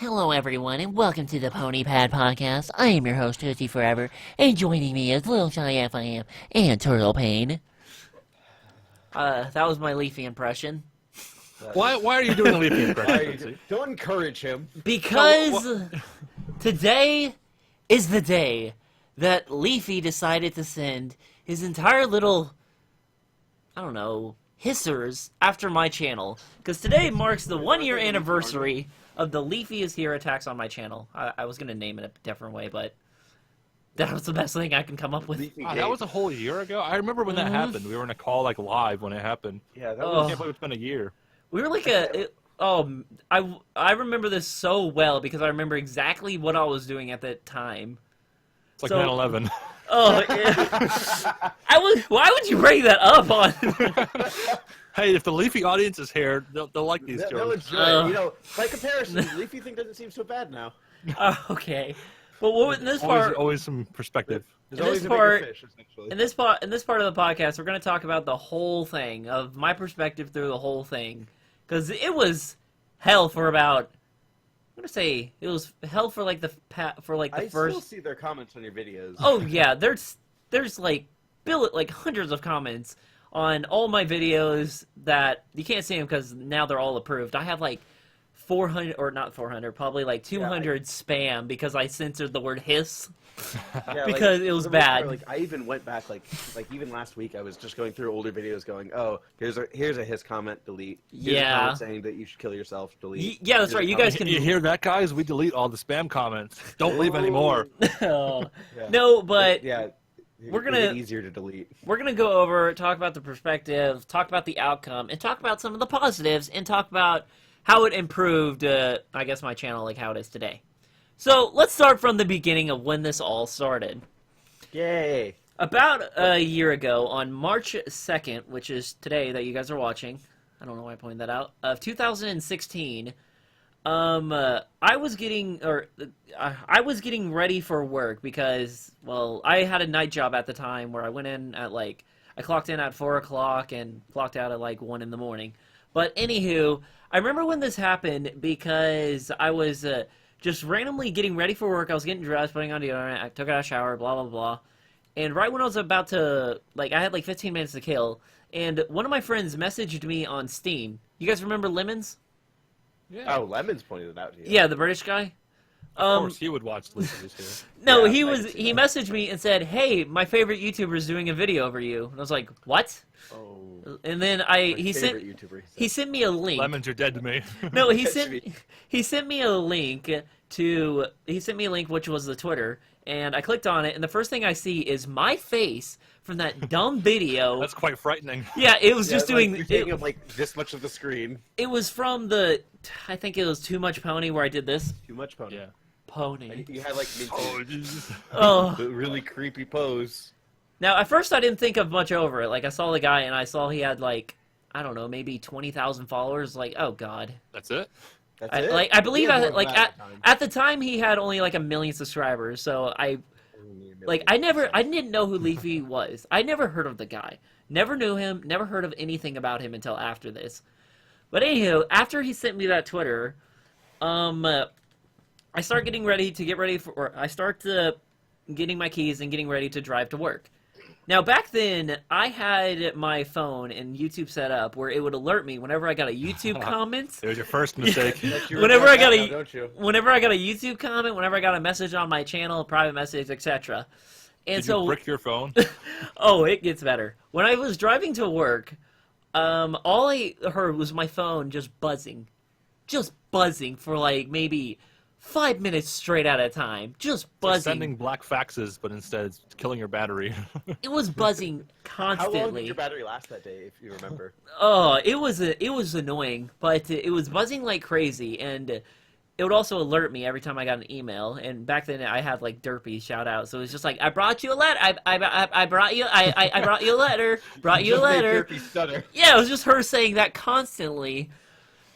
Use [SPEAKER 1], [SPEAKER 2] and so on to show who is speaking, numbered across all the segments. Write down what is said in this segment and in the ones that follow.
[SPEAKER 1] Hello everyone, and welcome to the Pony Pad Podcast. I am your host, Tootsie4ever, and joining me is LittleshyFIM and Turtle Pain. That was my Leafy impression.
[SPEAKER 2] Why are you doing the Leafy impression?
[SPEAKER 3] Don't encourage him.
[SPEAKER 1] Because today is the day that Leafy decided to send his entire little, hissers after my channel. Because today marks the 1-year anniversary of the Leafyishere attacks on my channel. I was going to name it a different way, but that was the best thing I can come up with.
[SPEAKER 2] Wow, that was a whole year ago? I remember when that happened. We were in a call live when it happened.
[SPEAKER 3] Yeah, that
[SPEAKER 2] I
[SPEAKER 3] was...
[SPEAKER 2] can't believe it's been a year.
[SPEAKER 1] We were I remember this so well because I remember exactly what I was doing at that time.
[SPEAKER 2] It's like 9/11.
[SPEAKER 1] Oh, yeah. Why would you bring that up on?
[SPEAKER 2] Hey, if the Leafy audience is here, they'll like these jokes.
[SPEAKER 3] They'll enjoy it. By comparison, the Leafy thing doesn't seem so bad now.
[SPEAKER 1] Okay. But in this part,
[SPEAKER 2] always some perspective.
[SPEAKER 1] In this part of the podcast, we're going to talk about the whole thing, of my perspective through the whole thing, because it was hell for about. I'm gonna say it was hell for the first.
[SPEAKER 3] I still see their comments on your videos.
[SPEAKER 1] Oh yeah, there's hundreds of comments on all my videos that you can't see them because now they're all approved. I have 400 or not 400, probably 200 spam because I censored the word hiss.
[SPEAKER 3] Yeah,
[SPEAKER 1] because it was bad.
[SPEAKER 3] I even went back even last week I was just going through older videos going, oh, here's a hiss comment, delete. Here's a comment saying that you should kill yourself, delete.
[SPEAKER 1] Yeah, that's right. You guys can...
[SPEAKER 2] You hear that, guys? We delete all the spam comments. Don't leave any more.
[SPEAKER 1] Oh. Yeah. No, but...
[SPEAKER 3] Yeah.
[SPEAKER 1] We're gonna
[SPEAKER 3] easier to delete.
[SPEAKER 1] We're gonna go over, talk about the perspective, talk about the outcome, and talk about some of the positives, and talk about how it improved, I guess, my channel, how it is today. So let's start from the beginning of when this all started.
[SPEAKER 3] Yay!
[SPEAKER 1] About a year ago, on March 2nd, which is today that you guys are watching, I don't know why I pointed that out, of 2016. I was getting ready for work because, well, I had a night job at the time where I went in at I clocked in at 4 o'clock and clocked out at 1 in the morning. But anywho, I remember when this happened because I was just randomly getting ready for work. I was getting dressed, putting on deodorant, I took a shower, blah, blah, blah. And right when I was about to, I had 15 minutes to kill, and one of my friends messaged me on Steam. You guys remember Lemons?
[SPEAKER 3] Yeah. Oh, Lemons pointed it out to you.
[SPEAKER 1] Yeah, the British guy.
[SPEAKER 2] Of course, he would watch Leafyishere.
[SPEAKER 1] No, he messaged me and said, "Hey, my favorite YouTuber is doing a video over you." And I was like, "What?"
[SPEAKER 3] Oh.
[SPEAKER 1] And then he sent me a link.
[SPEAKER 2] Lemons are dead to me.
[SPEAKER 1] No, he sent me a link which was the Twitter, and I clicked on it, and the first thing I see is my face from that dumb video.
[SPEAKER 2] That's quite frightening.
[SPEAKER 1] Yeah, it was just doing...
[SPEAKER 3] You're taking up this much of the screen.
[SPEAKER 1] It was from I think it was Too Much Pony where I did this.
[SPEAKER 3] Too Much Pony.
[SPEAKER 2] Yeah.
[SPEAKER 1] Pony.
[SPEAKER 3] You had the really creepy pose.
[SPEAKER 1] Now, at first I didn't think of much over it. I saw the guy, and I saw he had, I don't know, maybe 20,000 followers. Oh, God.
[SPEAKER 2] That's it?
[SPEAKER 3] That's it?
[SPEAKER 1] I believe, at the time, he had only, 1 million subscribers, so I didn't know who Leafy was. I never heard of the guy. Never knew him, never heard of anything about him until after this. But anywho, after he sent me that Twitter, I start getting my keys and getting ready to drive to work. Now, back then, I had my phone and YouTube set up where it would alert me whenever I got a YouTube comment.
[SPEAKER 2] It was your first mistake.
[SPEAKER 1] Whenever I got a YouTube comment, whenever I got a message on my channel, a private message, etc. And
[SPEAKER 2] Did you brick your phone?
[SPEAKER 1] Oh, it gets better. When I was driving to work, all I heard was my phone just buzzing for maybe 5 minutes straight at a time, just buzzing.
[SPEAKER 2] It's sending black faxes, but instead it's killing your battery.
[SPEAKER 1] It was buzzing constantly.
[SPEAKER 3] How long did your battery last that day, if you remember?
[SPEAKER 1] Oh, it was annoying, but it was buzzing like crazy, and it would also alert me every time I got an email. And back then I had Derpy shout out, so it was just I brought you a letter. I brought you a letter. Brought you a letter. Yeah, it was just her saying that constantly.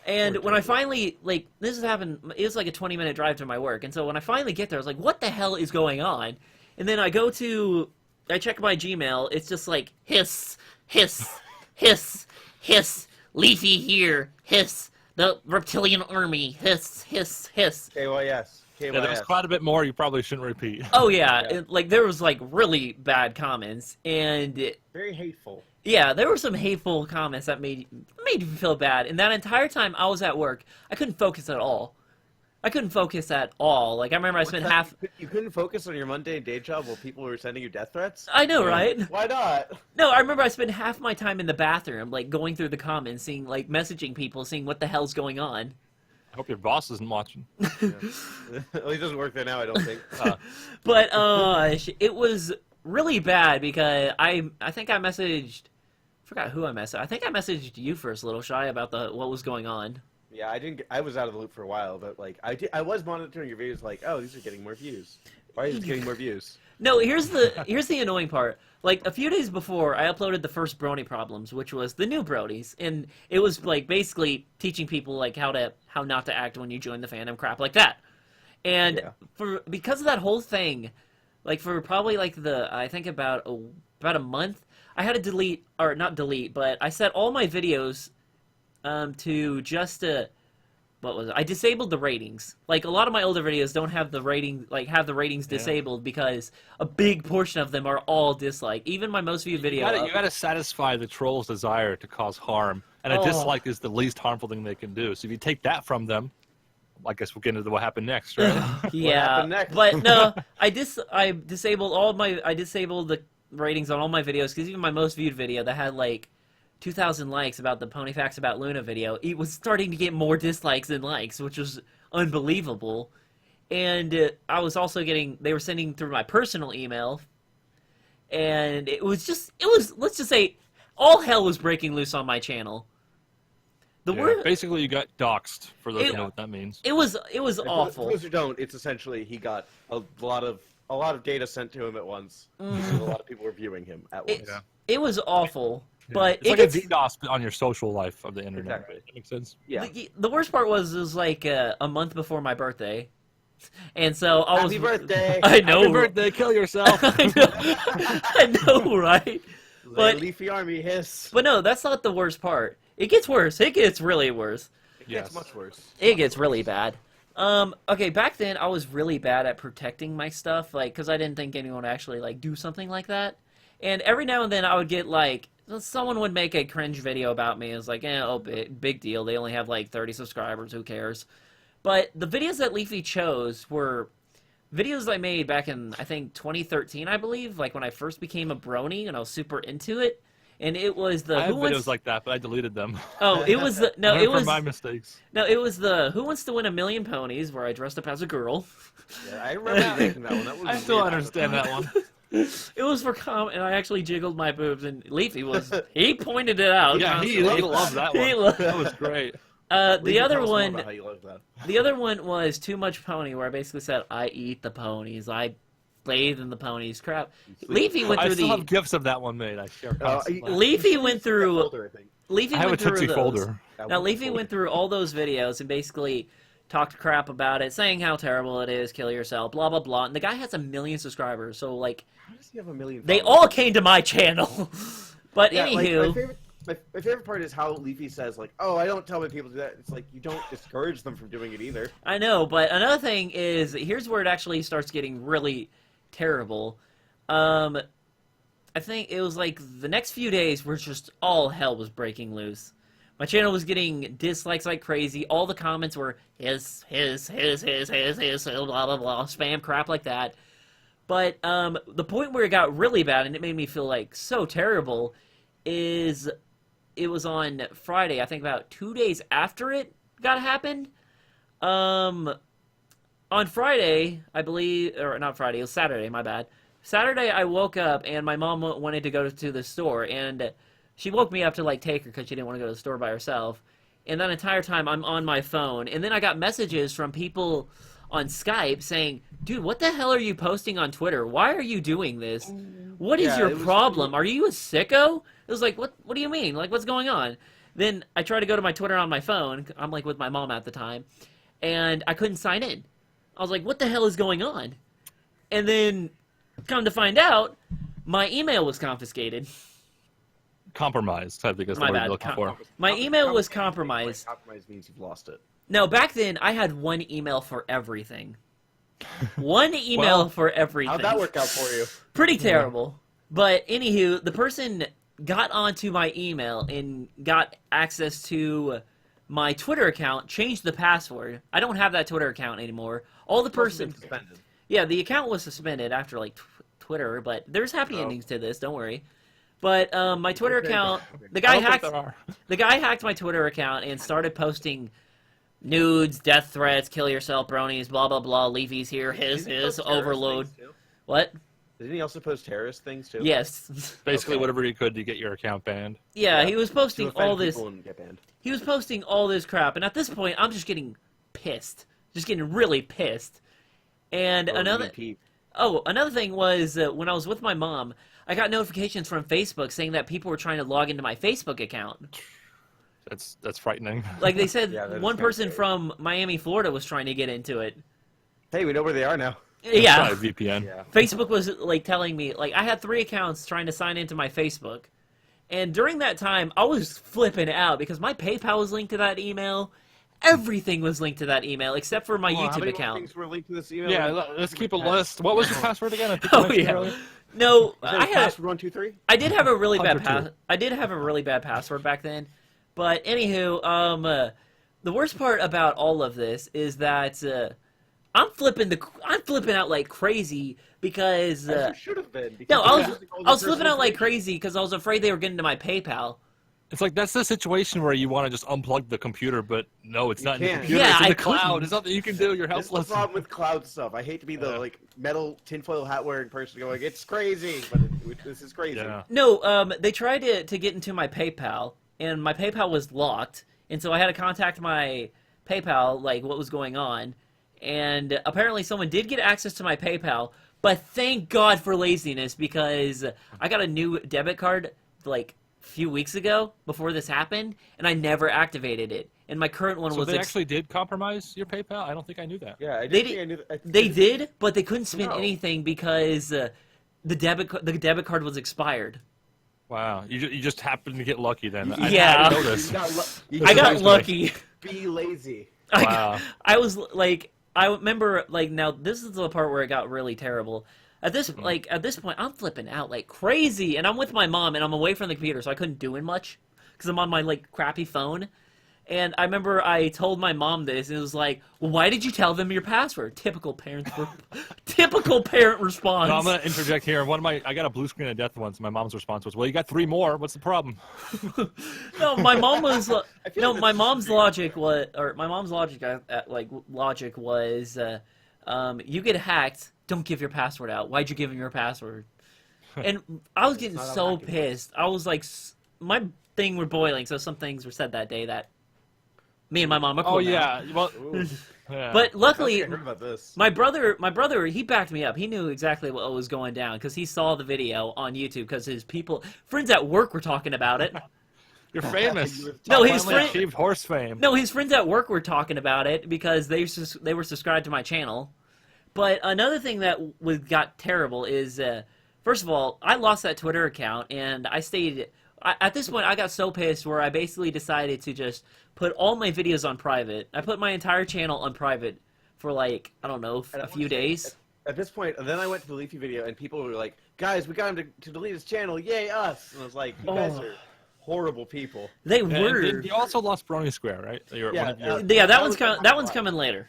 [SPEAKER 1] And when I finally, this has happened, it was a 20-minute drive to my work. And so when I finally get there, I was like, what the hell is going on? And then I check my Gmail. It's just hiss, hiss, hiss, hiss, Leafy here, hiss, the reptilian army, hiss, hiss, hiss.
[SPEAKER 3] KYS.
[SPEAKER 2] Yeah, there was quite a bit more you probably shouldn't repeat.
[SPEAKER 1] Oh yeah, like there was like really bad comments and
[SPEAKER 3] very hateful.
[SPEAKER 1] Yeah, there were some hateful comments that made me feel bad. And that entire time I was at work, I couldn't focus at all. Like, I remember I spent half...
[SPEAKER 3] You couldn't focus on your mundane day job while people were sending you death threats?
[SPEAKER 1] I know, right?
[SPEAKER 3] Why not?
[SPEAKER 1] No, I remember I spent half my time in the bathroom, like, going through the comments, seeing, like, messaging people, seeing what the hell's going on.
[SPEAKER 2] I hope your boss isn't watching.
[SPEAKER 3] Yeah. Well, he doesn't work there now, I don't think.
[SPEAKER 1] But, it was really bad because I think I messaged... I forgot who I messaged. I think I messaged you first, LittleshyFIM, about what was going on.
[SPEAKER 3] Yeah, I was out of the loop for a while, but like I was monitoring your videos, like, oh, these are getting more views. Why is it getting more views?
[SPEAKER 1] No, here's the annoying part. Like a few days before, I uploaded the first Brony Problems, which was the new Bronies, and it was like basically teaching people like how not to act when you join the fandom, crap like that. And because of that whole thing, like for probably like I think about a month, I had to delete, or not delete, but I set all my videos to just what was it? I disabled the ratings. Like a lot of my older videos don't have the rating, like have the ratings disabled because a big portion of them are all disliked. Even my most viewed video.
[SPEAKER 2] You gotta satisfy the troll's desire to cause harm, and a dislike is the least harmful thing they can do. So if you take that from them, I guess we'll get into what happened next, right?
[SPEAKER 1] Yeah,
[SPEAKER 3] next?
[SPEAKER 1] But no, I disabled the ratings on all my videos because even my most viewed video that had like 2,000 likes about the Pony Facts About Luna video, it was starting to get more dislikes than likes, which was unbelievable. And I was also they were sending through my personal email, and it was, let's just say, all hell was breaking loose on my channel.
[SPEAKER 2] Basically, you got doxxed, for those who know what that means.
[SPEAKER 1] It was awful.
[SPEAKER 3] For those who don't, it's essentially he got a lot of data sent to him at once. A lot of people were viewing him at once.
[SPEAKER 1] It was awful. But
[SPEAKER 2] it's like a DDoS on your social life of the internet.
[SPEAKER 3] Exactly.
[SPEAKER 2] Right? That makes sense.
[SPEAKER 3] Yeah.
[SPEAKER 1] The worst part was like a month before my birthday, and so I was.
[SPEAKER 3] Happy birthday!
[SPEAKER 1] I know.
[SPEAKER 2] Happy birthday! Kill yourself.
[SPEAKER 1] I know, right? But
[SPEAKER 3] Leafy Army hiss.
[SPEAKER 1] But no, that's not the worst part. It gets worse. It gets really worse.
[SPEAKER 3] It gets much worse.
[SPEAKER 1] It gets really bad. Okay, back then I was really bad at protecting my stuff, like, because I didn't think anyone would actually like do something like that. And every now and then I would get like. Someone would make a cringe video about me. It was like, big deal. They only have like 30 subscribers. Who cares? But the videos that Leafy chose were videos I made back in, I think, 2013, I believe. Like when I first became a brony and I was super into it. And it was the...
[SPEAKER 2] I have videos like that, but I deleted them.
[SPEAKER 1] Oh, it was the... No, it was...
[SPEAKER 2] my mistakes.
[SPEAKER 1] No, it was the Who Wants to Win a Million Ponies, where I dressed up as a girl.
[SPEAKER 3] Yeah, I remember making that one.
[SPEAKER 2] I still understand that one.
[SPEAKER 1] It was for and I actually jiggled my boobs, and Leafy he pointed it out.
[SPEAKER 2] Yeah, he loved that one. That was great.
[SPEAKER 1] The other one was Too Much Pony, where I basically said, I eat the ponies, I bathe in the ponies. Crap. Leafy went through
[SPEAKER 2] I still have gifs of that one made. I share
[SPEAKER 1] Leafy went through...
[SPEAKER 2] I have a Tootsie folder.
[SPEAKER 1] Now, Leafy went through all those videos and basically talked crap about it, saying how terrible it is, kill yourself, blah, blah, blah. And the guy has 1 million subscribers, so, like...
[SPEAKER 3] How does he have 1 million
[SPEAKER 1] They all came to my channel. But anywho...
[SPEAKER 3] Like, my favorite part is how Leafy says, like, oh, I don't tell my people to do that. It's like, you don't discourage them from doing it either.
[SPEAKER 1] I know, but another thing is, here's where it actually starts getting really terrible. I think it was like the next few days were just all hell was breaking loose. My channel was getting dislikes like crazy. All the comments were his, blah, blah, blah, spam crap like that. But the point where it got really bad, and it made me feel like so terrible, is it was on Friday, I think about 2 days after it happened. On Friday, I believe, or not Friday, it was Saturday, my bad. Saturday, I woke up, and my mom wanted to go to the store, and she woke me up to, like, take her because she didn't want to go to the store by herself. And that entire time, I'm on my phone. And then I got messages from people on Skype saying, dude, what the hell are you posting on Twitter? Why are you doing this? What is your problem? Are you a sicko? It was like, what do you mean? Like, what's going on? Then I tried to go to my Twitter on my phone. I'm, like, with my mom at the time. And I couldn't sign in. I was like, what the hell is going on? And then, come to find out, my email was confiscated.
[SPEAKER 2] compromised, I think is the
[SPEAKER 1] My
[SPEAKER 2] word
[SPEAKER 1] bad.
[SPEAKER 2] you're looking for.
[SPEAKER 1] My email was compromised.
[SPEAKER 3] Compromise means you've lost it.
[SPEAKER 1] No, back then I had one email for everything. One email
[SPEAKER 2] Well,
[SPEAKER 1] for everything.
[SPEAKER 3] How'd that work out for you?
[SPEAKER 1] Pretty terrible. But anywho, the person got onto my email and got access to my Twitter account, changed the password. I don't have that Twitter account anymore. All the person...
[SPEAKER 3] Suspended.
[SPEAKER 1] Yeah, the account was suspended after, like, Twitter, but there's happy endings to this, don't worry. But my Twitter account... The guy hacked my Twitter account and started posting nudes, death threats, kill yourself, bronies, blah, blah, blah, Leafyishere, his, overload. What?
[SPEAKER 3] Didn't he also post terrorist things too?
[SPEAKER 1] Yes.
[SPEAKER 2] Basically, whatever he could to get your account banned.
[SPEAKER 1] Yeah, he was posting all this.
[SPEAKER 3] And get banned.
[SPEAKER 1] He was posting all this crap, and at this point, I'm just getting pissed, just getting really pissed. And another thing was when I was with my mom, I got notifications from Facebook saying that people were trying to log into my Facebook account.
[SPEAKER 2] That's frightening.
[SPEAKER 1] Like they said,
[SPEAKER 3] Yeah,
[SPEAKER 1] one person from Miami, Florida, was trying to get into it.
[SPEAKER 3] Hey, we know where they are now.
[SPEAKER 1] Yeah.
[SPEAKER 2] VPN.
[SPEAKER 3] Yeah.
[SPEAKER 1] Facebook was like telling me, like, I had 3 accounts trying to sign into my Facebook. And during that time, I was flipping out because my PayPal was linked to that email. Everything was linked to that email except for my YouTube
[SPEAKER 3] How many
[SPEAKER 1] account.
[SPEAKER 3] things were linked to this email?
[SPEAKER 2] Yeah, let's keep a list. What was your password again? I think
[SPEAKER 1] Oh
[SPEAKER 2] you mentioned
[SPEAKER 1] yeah.
[SPEAKER 2] earlier.
[SPEAKER 1] No,
[SPEAKER 3] I had password 123.
[SPEAKER 1] I did have a really bad
[SPEAKER 2] Hunter
[SPEAKER 1] I did have a really bad password back then. But anywho, the worst part about all of this is that I'm flipping out like crazy because
[SPEAKER 3] As you should have been.
[SPEAKER 1] no, I was flipping out like crazy because I was afraid they were getting to my PayPal.
[SPEAKER 2] It's like that's the situation where you want to just unplug the computer, but no, it's not in the
[SPEAKER 3] can't.
[SPEAKER 2] computer.
[SPEAKER 1] Yeah,
[SPEAKER 2] it's in
[SPEAKER 1] I
[SPEAKER 2] the cloud.
[SPEAKER 1] couldn't.
[SPEAKER 2] There's nothing you can do. You're
[SPEAKER 3] This is
[SPEAKER 2] helpless.
[SPEAKER 3] the problem with cloud stuff. I hate to be the like metal tinfoil hat wearing person going, it's crazy, but this is crazy.
[SPEAKER 2] Yeah.
[SPEAKER 1] No, they tried to get into my PayPal, and my PayPal was locked, and so I had to contact my PayPal, like what was going on, and apparently someone did get access to my PayPal, but thank God for laziness because I got a new debit card like a few weeks ago before this happened, and I never activated it, and my current one
[SPEAKER 2] So
[SPEAKER 1] was
[SPEAKER 2] they actually did compromise your PayPal? I don't think I knew that.
[SPEAKER 3] Yeah, I
[SPEAKER 1] They
[SPEAKER 3] did.
[SPEAKER 1] did-
[SPEAKER 3] I knew that.
[SPEAKER 1] They did, but they couldn't spend
[SPEAKER 3] No.
[SPEAKER 1] anything because the debit card was expired.
[SPEAKER 2] Wow, you just happened to get lucky then.
[SPEAKER 1] Yeah.
[SPEAKER 2] I didn't know this.
[SPEAKER 1] I got
[SPEAKER 2] surprised me.
[SPEAKER 1] lucky.
[SPEAKER 3] Be lazy.
[SPEAKER 2] Wow.
[SPEAKER 1] I was like, I remember like now this is the part where it got really terrible. At this point, I'm flipping out like crazy, and I'm with my mom, and I'm away from the computer, so I couldn't do much because I'm on my like crappy phone. And I remember I told my mom this, and it was like, well, why did you tell them your password? Typical typical parent response.
[SPEAKER 2] No, I'm gonna interject here. I got a blue screen of death once. And my mom's response was, "Well, you got 3 more. What's the problem?"
[SPEAKER 1] No, my mom was no. My mom's logic was, or my mom's logic, logic was, you get hacked. Don't give your password out. Why'd you give him your password? And I was getting so pissed. I was like, my thing were boiling. So some things were said that day that me and my mom are cool
[SPEAKER 2] Oh
[SPEAKER 1] now.
[SPEAKER 2] yeah. Well, yeah.
[SPEAKER 1] But luckily,
[SPEAKER 3] I heard about this.
[SPEAKER 1] my brother, he backed me up. He knew exactly what was going down because he saw the video on YouTube because his friends at work were talking about it.
[SPEAKER 2] You're famous.
[SPEAKER 1] No, his
[SPEAKER 2] Finally
[SPEAKER 1] friend,
[SPEAKER 2] achieved horse fame.
[SPEAKER 1] no, his friends at work were talking about it because they were subscribed to my channel. But another thing that got terrible is, first of all, I lost that Twitter account, and at this point, I got so pissed where I basically decided to just put all my videos on private. I put my entire channel on private for like, I don't know, a few days.
[SPEAKER 3] At this point, then I went to the Leafy video, and people were like, guys, we got him to delete his channel. Yay, us. And I was like, you guys are horrible people.
[SPEAKER 1] They
[SPEAKER 2] And
[SPEAKER 1] were.
[SPEAKER 2] you also lost Brony Square, right?
[SPEAKER 3] Yeah,
[SPEAKER 1] Yeah, that one's coming later.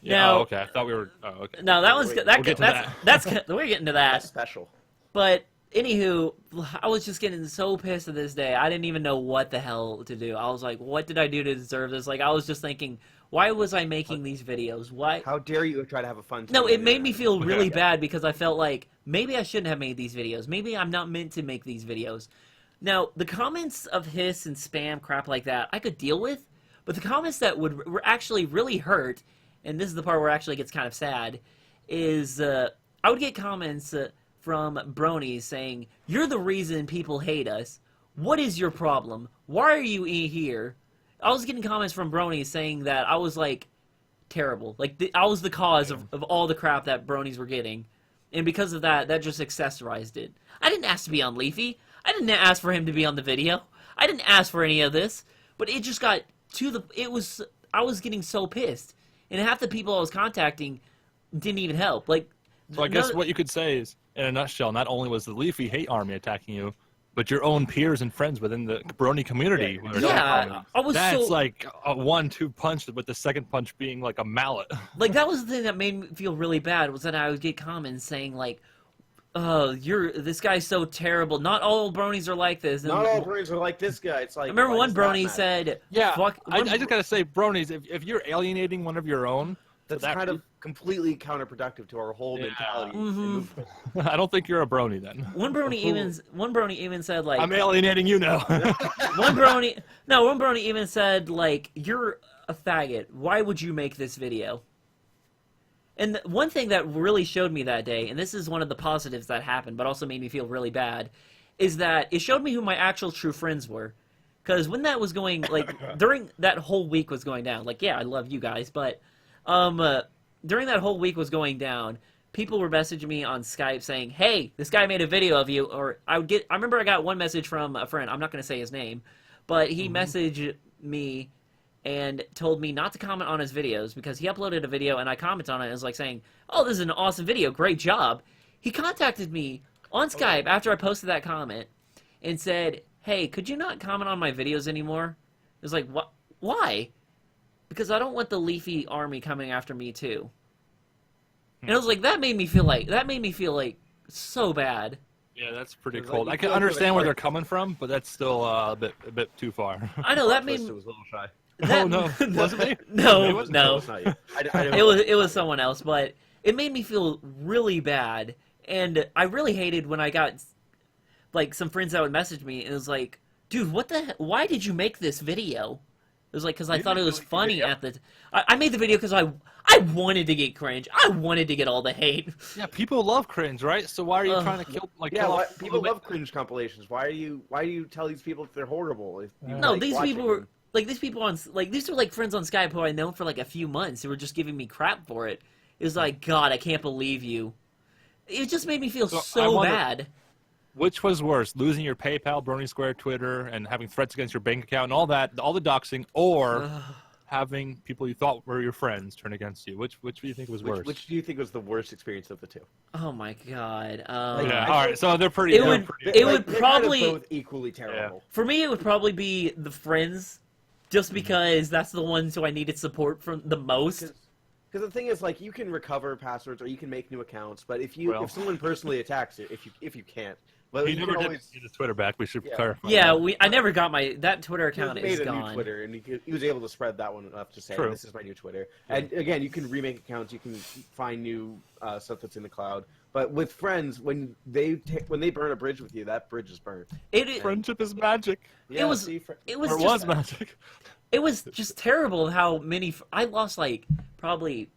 [SPEAKER 2] Yeah,
[SPEAKER 1] Now,
[SPEAKER 2] oh, okay. I thought we were. Oh, okay.
[SPEAKER 1] no, that one's
[SPEAKER 3] We'll
[SPEAKER 1] that's
[SPEAKER 2] get to
[SPEAKER 1] we're getting to that.
[SPEAKER 3] That's special.
[SPEAKER 1] But anywho, I was just getting so pissed to this day. I didn't even know what the hell to do. I was like, what did I do to deserve this? Like, I was just thinking, why was I making these videos? Why?
[SPEAKER 3] How dare you try to have a fun time?
[SPEAKER 1] No, it made me feel really
[SPEAKER 2] Yeah.
[SPEAKER 1] bad because I felt like maybe I shouldn't have made these videos. Maybe I'm not meant to make these videos. Now, the comments of hiss and spam crap like that, I could deal with. But the comments that were actually really hurt, and this is the part where it actually gets kind of sad, is I would get comments from bronies saying, "You're the reason people hate us. What is your problem? Why are you here?" I was getting comments from bronies saying that I was, like, terrible. Like, I was the cause of all the crap that bronies were getting. And because of that, that just accessorized it. I didn't ask to be on Leafy. I didn't ask for him to be on the video. I didn't ask for any of this. But it just got to the... I was getting so pissed. And half the people I was contacting didn't even help. Like,
[SPEAKER 2] so I guess what you could say is, in a nutshell, not only was the Leafy hate army attacking you, but your own peers and friends within the Brony community.
[SPEAKER 1] Yeah, I was
[SPEAKER 2] That's like a 1-2 punch, with the second punch being like a mallet.
[SPEAKER 1] Like, that was the thing that made me feel really bad, was that I would get comments saying, like, oh, this guy's so terrible. Not all bronies are like this. And
[SPEAKER 3] not all bronies are like this guy. It's like,
[SPEAKER 1] I remember one brony said,
[SPEAKER 2] yeah, I just gotta say, bronies, if you're alienating one of your own,
[SPEAKER 3] that's kind of completely counterproductive to our whole mentality.
[SPEAKER 2] I don't think you're a brony then.
[SPEAKER 1] One brony even said, like,
[SPEAKER 2] I'm alienating you now.
[SPEAKER 1] one brony even said, like, you're a faggot. Why would you make this video? And one thing that really showed me that day, and this is one of the positives that happened, but also made me feel really bad, is that it showed me who my actual true friends were. Because when that was going, like, during that whole week was going down, like, yeah, I love you guys, but during that whole week was going down, people were messaging me on Skype saying, hey, this guy made a video of you, or I remember I got one message from a friend, I'm not going to say his name, but he messaged me and told me not to comment on his videos because he uploaded a video and I commented on it and was like saying, oh, this is an awesome video, great job. He contacted me on Skype after I posted that comment and said, hey, could you not comment on my videos anymore? It was like, what? Why? Because I don't want the Leafy army coming after me too. And I was like, that made me feel like so bad.
[SPEAKER 2] Yeah, that's pretty cold. I can understand where they're coming from, but that's still a bit too far.
[SPEAKER 1] I know that made me...
[SPEAKER 3] It was a little shy.
[SPEAKER 2] Oh no, wasn't me?
[SPEAKER 1] No.
[SPEAKER 3] It
[SPEAKER 1] was someone else, but it made me feel really bad, and I really hated when I got like some friends that would message me and it was like, dude, why did you make this video? It was like, because I thought it was funny at the... I made the video because I wanted to get cringe. I wanted to get all the hate.
[SPEAKER 2] Yeah, people love cringe, right? So why are you trying to kill...
[SPEAKER 3] people love cringe compilations. Why do you tell these people that they're horrible?
[SPEAKER 1] These people were... Like, these people on... Like, these were, like, friends on Skype who I known for, like, a few months who were just giving me crap for it. It was like, God, I can't believe you. It just made me feel so bad.
[SPEAKER 2] Which was worse, losing your PayPal, Brony Square, Twitter, and having threats against your bank account and all that, all the doxing, or having people you thought were your friends turn against you? Which do you think was worse?
[SPEAKER 3] Which do you think was the worst experience of the two?
[SPEAKER 1] Oh my God.
[SPEAKER 2] All right, so they're pretty...
[SPEAKER 1] It would probably...
[SPEAKER 3] Kind of both equally terrible.
[SPEAKER 1] For me, it would probably be the friends, just because that's the ones who I needed support from the most.
[SPEAKER 3] Because the thing is, like, you can recover passwords or you can make new accounts, but if someone personally attacks it, if you can't, but
[SPEAKER 2] he never did get his Twitter back. We should clarify.
[SPEAKER 1] Yeah, I never got that Twitter account is gone.
[SPEAKER 3] He made a new Twitter, and he was able to spread that one enough to say, this is my new Twitter. And again, you can remake accounts, you can find new stuff that's in the cloud. But with friends, when they burn a bridge with you, that bridge is burned.
[SPEAKER 2] Friendship is magic.
[SPEAKER 1] Yeah, it was magic. It was just terrible how many... I lost, like, probably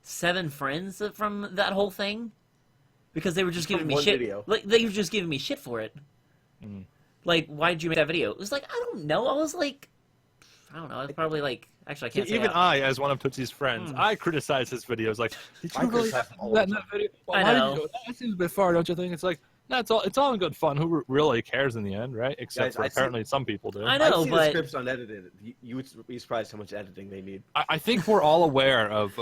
[SPEAKER 1] 7 friends from that whole thing. Because they were just giving me shit. Like, they were just giving me shit for it. Like, why did you make that video? It was like, I don't know. I was like... I don't know. I was probably like... Actually, I can't say
[SPEAKER 2] even I, as one of Tootsie's friends, I criticized his videos. Like, did you really have that in that video? Well,
[SPEAKER 1] I know.
[SPEAKER 2] That seems a bit far, don't you think? It's like, no, it's all in good fun. Who really cares in the end, right? Except for apparently some people do.
[SPEAKER 1] I know,
[SPEAKER 3] but...
[SPEAKER 1] the
[SPEAKER 3] scripts unedited. You would be surprised how much editing they need.
[SPEAKER 2] I think we're all aware of...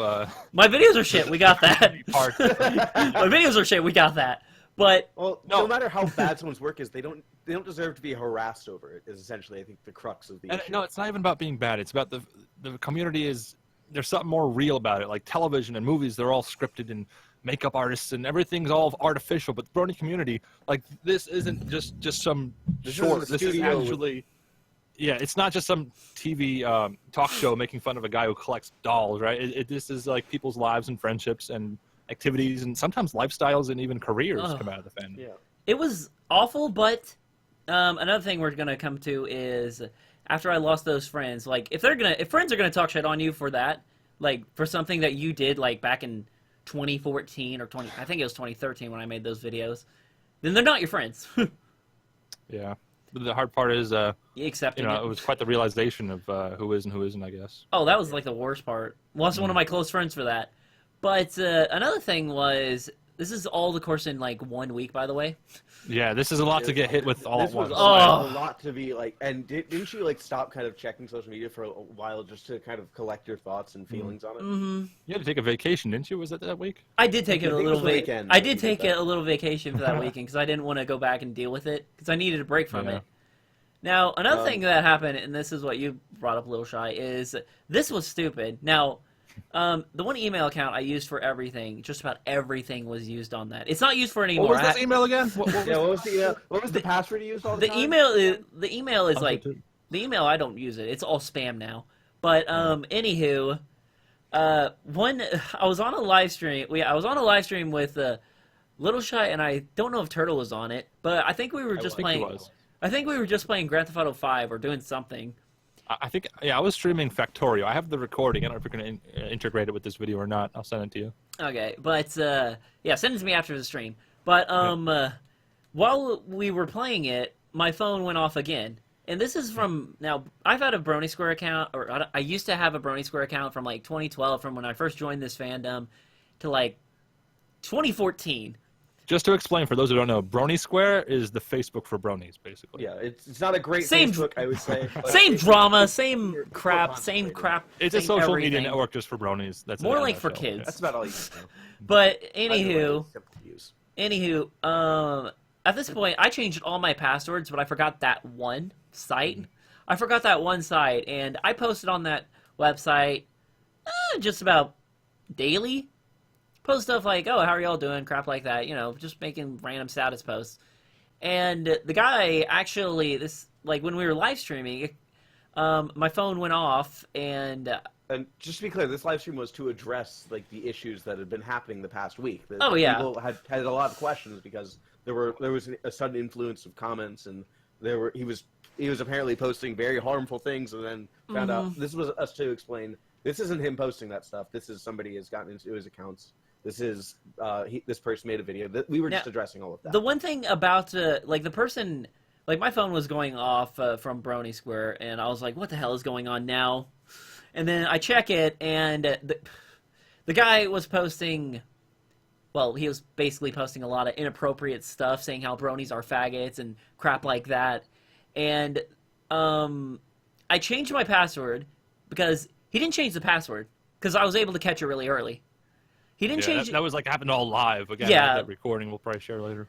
[SPEAKER 1] My videos are shit. We got that. My videos are shit. We got that. But...
[SPEAKER 3] Well, no matter how bad someone's work is, they don't deserve to be harassed over it, is essentially, I think, the crux of the issue.
[SPEAKER 2] No, it's not even about being bad. It's about the community is... There's something more real about it. Like television and movies, they're all scripted and makeup artists and everything's all artificial. But the Brony community, like, this isn't just some short. This is actually... Yeah, it's not just some TV talk show making fun of a guy who collects dolls, right? This is like people's lives and friendships and activities and sometimes lifestyles and even careers come out of the fandom.
[SPEAKER 1] Yeah. It was awful, but another thing we're going to come to is after I lost those friends, like if friends are going to talk shit on you for that, like for something that you did like back in 2014 or I think it was 2013 when I made those videos, then they're not your friends.
[SPEAKER 2] Yeah. But the hard part is,
[SPEAKER 1] accepting
[SPEAKER 2] it was quite the realization of who is and who isn't, I guess.
[SPEAKER 1] Oh, that was like the worst part. Lost one of my close friends for that. But another thing was This is all the course in like 1 week, by the way.
[SPEAKER 2] Yeah, this is a lot to get hit with all at once.
[SPEAKER 3] This was a lot to be like, and didn't you like stop kind of checking social media for a while just to kind of collect your thoughts and feelings on it?
[SPEAKER 1] Mm-hmm.
[SPEAKER 2] You had to take a vacation, didn't you? Was it that week?
[SPEAKER 1] I did take a little
[SPEAKER 3] weekend.
[SPEAKER 1] I did take a little vacation for that weekend because I didn't want to go back and deal with it because I needed a break from it. Now, another thing that happened, and this is what you brought up, Little Shy, is this was stupid. Now, the one email account I used for everything, just about everything was used on that. It's not used for anymore.
[SPEAKER 2] What was this email again? What
[SPEAKER 3] was the password you used all the time?
[SPEAKER 1] The email is like the email. I don't use it. It's all spam now. But anywho, I was on a live stream. I was on a live stream with Little Shy, and I don't know if Turtle was on it, but I think we were just playing. I think we were just playing Grand Theft Auto 5 or doing something.
[SPEAKER 2] I think, I was streaming Factorio. I have the recording. I don't know if you're going to integrate it with this video or not. I'll send it to you.
[SPEAKER 1] Okay, but, yeah, send it to me after the stream. But, while we were playing it, my phone went off again. And this is from, now, I've had a Brony Square account, or I used to have a Brony Square account from, like, 2012, from when I first joined this fandom, to, like, 2014.
[SPEAKER 2] Just to explain, for those who don't know, Brony Square is the Facebook for bronies, basically.
[SPEAKER 3] Yeah, it's not a great Facebook, I would say.
[SPEAKER 1] Same drama, same crap.
[SPEAKER 2] It's a social media network just for bronies. That's
[SPEAKER 1] more like for kids.
[SPEAKER 3] That's about all you can do.
[SPEAKER 1] But anywho, at this point, I changed all my passwords, but I forgot that one site. I forgot that one site, and I posted on that website just about daily. Post stuff like, oh, how are y'all doing? Crap like that, you know, just making random status posts. And the guy actually, when we were live streaming, my phone went off, and
[SPEAKER 3] just to be clear, this live stream was to address like the issues that had been happening the past week. People had a lot of questions because there was a sudden influence of comments, and he was apparently posting very harmful things, and then found out this was us to explain. This isn't him posting that stuff. This is somebody has gotten into his accounts. This is this person made a video. We were just addressing all of that.
[SPEAKER 1] The one thing about the person, like my phone was going off from Brony Square, and I was like, "What the hell is going on now?" And then I check it, and the guy was posting. Well, he was basically posting a lot of inappropriate stuff, saying how bronies are faggots and crap like that. And I changed my password because he didn't change the password because I was able to catch it really early. He didn't change.
[SPEAKER 2] That was like happened all live again.
[SPEAKER 1] Yeah,
[SPEAKER 2] that recording we'll probably share later.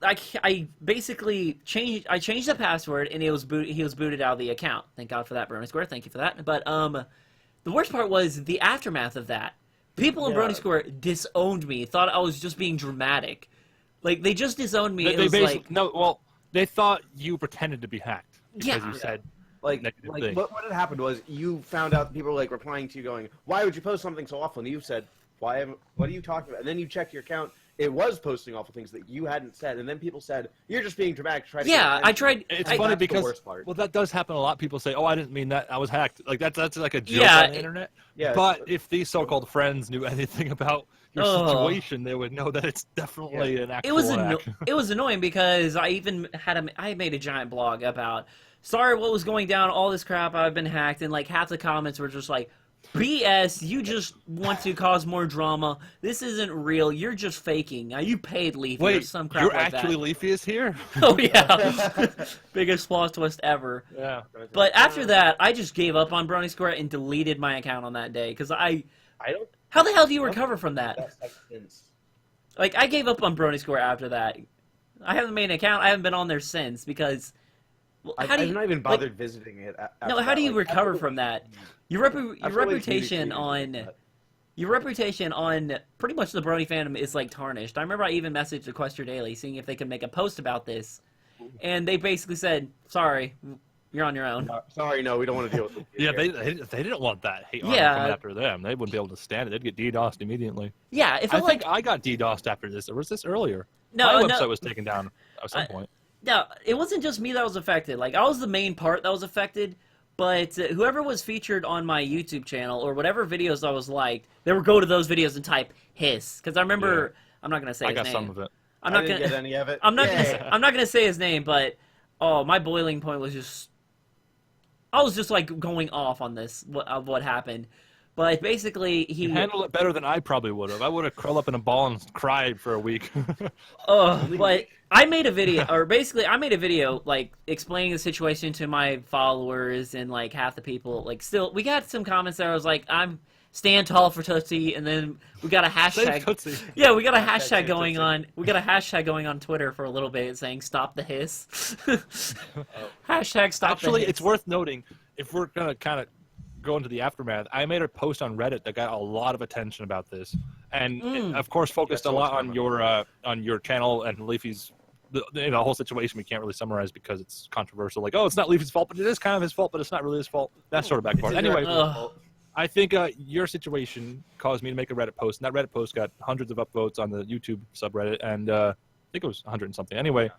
[SPEAKER 1] I basically changed. I changed the password, and he was booted out of the account. Thank God for that, Brony Square. Thank you for that. But the worst part was the aftermath of that. People in Brony Square disowned me. Thought I was just being dramatic. Like they just disowned me.
[SPEAKER 2] They thought you pretended to be hacked because you said.
[SPEAKER 3] What had happened was you found out people were like replying to you going, "Why would you post something so awful?" And you said, what are you talking about? And then you check your account. It was posting awful things that you hadn't said. And then people said, you're just being dramatic to try to get
[SPEAKER 1] I tried.
[SPEAKER 2] It's funny because, that does happen a lot. People say, oh, I didn't mean that. I was hacked. Like, that's like a joke on the internet. Yeah. But if these so-called friends knew anything about your situation, they would know that it's definitely an actual act.
[SPEAKER 1] It was annoying because I even I made a giant blog about, sorry what was going down, all this crap, I've been hacked. And, like, half the comments were just like, BS, you just want to cause more drama. This isn't real. You're just faking. Now you paid Leafy or some crap like that.
[SPEAKER 2] You're actually Leafyishere?
[SPEAKER 1] Oh, yeah. Biggest plot twist ever.
[SPEAKER 2] Yeah.
[SPEAKER 1] But after that, I just gave up on Brony Square and deleted my account on that day. Because how the hell do you recover from that? Like, I gave up on Brony Square after that. I haven't made an account. I haven't been on there since because...
[SPEAKER 3] I've not even bothered visiting it.
[SPEAKER 1] No, how do you recover from that? Your reputation on pretty much the Brony fandom is like tarnished. I remember I even messaged Equestria Daily seeing if they could make a post about this, and they basically said, "Sorry, you're on your own."
[SPEAKER 3] Sorry, no, we don't want to deal with it.
[SPEAKER 2] Yeah, they didn't want that hate coming after them. They wouldn't be able to stand it. They'd get DDoSed immediately.
[SPEAKER 1] Yeah,
[SPEAKER 2] I think I got DDoSed after this. Or was this earlier? My website was taken down at some point.
[SPEAKER 1] No, it wasn't just me that was affected. Like, I was the main part that was affected, but whoever was featured on my YouTube channel or whatever videos I was liked, they would go to those videos and type hiss. Because I remember, I'm not going to say his name.
[SPEAKER 2] I got some of it.
[SPEAKER 3] I didn't get any of it.
[SPEAKER 1] I'm not going to say his name, but, my boiling point was just... I was just, like, going off on this, what happened. But basically, he
[SPEAKER 2] handled it better than I probably would have. I would have curled up in a ball and cried for a week.
[SPEAKER 1] But I made a video, or basically, I made a video like explaining the situation to my followers, and like half the people, like, still, we got some comments that I was like, I'm stand tall for Tootsie, and then we got a hashtag.
[SPEAKER 2] Save Tootsie.
[SPEAKER 1] Yeah, we got a hashtag going on. We got a hashtag going on Twitter for a little bit saying "Stop the hiss." Hashtag Stop the hiss.
[SPEAKER 2] Actually, it's worth noting, if we're gonna kind of go into the aftermath, I made a post on Reddit that got a lot of attention about this, and it, of course, focused a lot on your channel and Leafy's. The whole situation we can't really summarize because it's controversial. Like, oh, it's not Leafy's fault, but it is kind of his fault, but it's not really his fault. That sort of back and forth. Anyway, I think your situation caused me to make a Reddit post, and that Reddit post got hundreds of upvotes on the YouTube subreddit, and I think it was 100 and something. Anyway,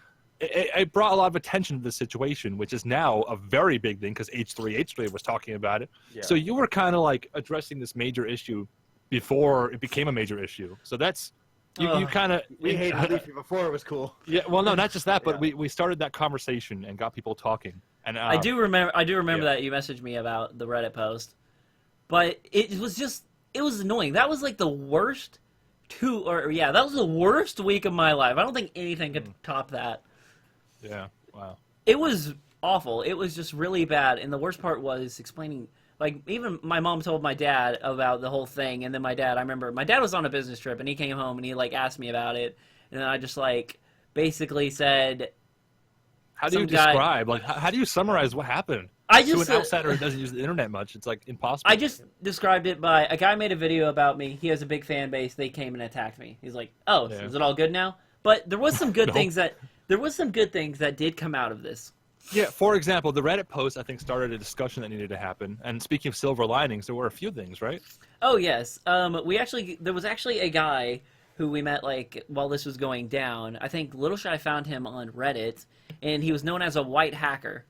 [SPEAKER 2] it brought a lot of attention to the situation, which is now a very big thing because H3 was talking about it. Yeah. So you were kind of like addressing this major issue before it became a major issue. So that's you kind of
[SPEAKER 3] we hated Leafy before it was cool.
[SPEAKER 2] Yeah, well, no, not just that, but we started that conversation and got people talking. And
[SPEAKER 1] I do remember that you messaged me about the Reddit post, but it was annoying. That was like the worst that was the worst week of my life. I don't think anything could top that.
[SPEAKER 2] Yeah, wow.
[SPEAKER 1] It was awful. It was just really bad, and the worst part was explaining. Like, even my mom told my dad about the whole thing, and then I remember my dad was on a business trip, and he came home, and he, like, asked me about it, and I just, like, basically said...
[SPEAKER 2] How do you describe? Like, how do you summarize what happened? To an outsider who doesn't use the internet much, it's, like, impossible.
[SPEAKER 1] I just described it by... A guy made a video about me. He has a big fan base. They came and attacked me. He's like, oh, is it all good now? But there was some good things that... There was some good things that did come out of this.
[SPEAKER 2] Yeah, for example, the Reddit post, I think, started a discussion that needed to happen. And speaking of silver linings, there were a few things, right?
[SPEAKER 1] Oh, yes. There was actually a guy who we met, like, while this was going down. I think LittleshyFIM found him on Reddit, and he was known as a white hacker.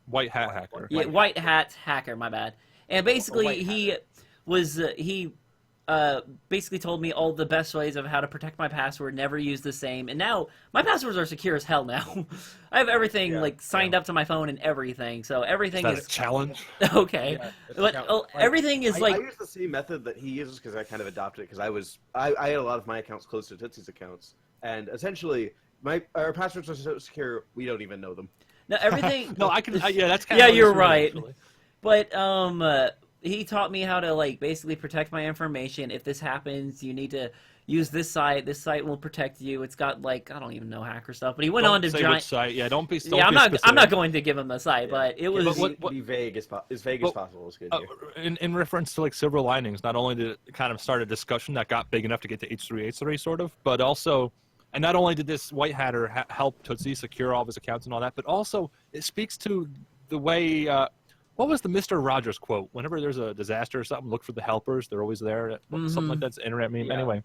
[SPEAKER 2] White hat hacker.
[SPEAKER 1] Yeah, white hat hacker, my bad. And basically, he basically told me all the best ways of how to protect my password, never use the same. And now, my passwords are secure as hell now. I have everything, signed up to my phone and everything, so everything is...
[SPEAKER 2] a challenge?
[SPEAKER 1] Okay. But everything is
[SPEAKER 3] I use the same method that he uses because I kind of adopted it, because I had a lot of my accounts close to Tootsie's accounts, and essentially, our passwords are so secure, we don't even know them.
[SPEAKER 1] No, everything...
[SPEAKER 2] No, I can... yeah, that's kind of...
[SPEAKER 1] Yeah, you're right. Actually. But, he taught me how to, like, basically protect my information. If this happens, you need to use this site. This site will protect you. It's got, like, I don't even know hacker stuff. But he went on to
[SPEAKER 2] which site. Yeah, don't be.
[SPEAKER 1] I'm not going to give him the site, but it was.
[SPEAKER 3] Be vague as possible is good.
[SPEAKER 2] In reference to, like, silver linings, not only did it kind of start a discussion that got big enough to get to H3 sort of, but also, and not only did this white hatter help Tootsie secure all of his accounts and all that, but also it speaks to the way. What was the Mr. Rogers quote? Whenever there's a disaster or something, look for the helpers. They're always there. Something like that's an internet meme. Yeah. Anyway,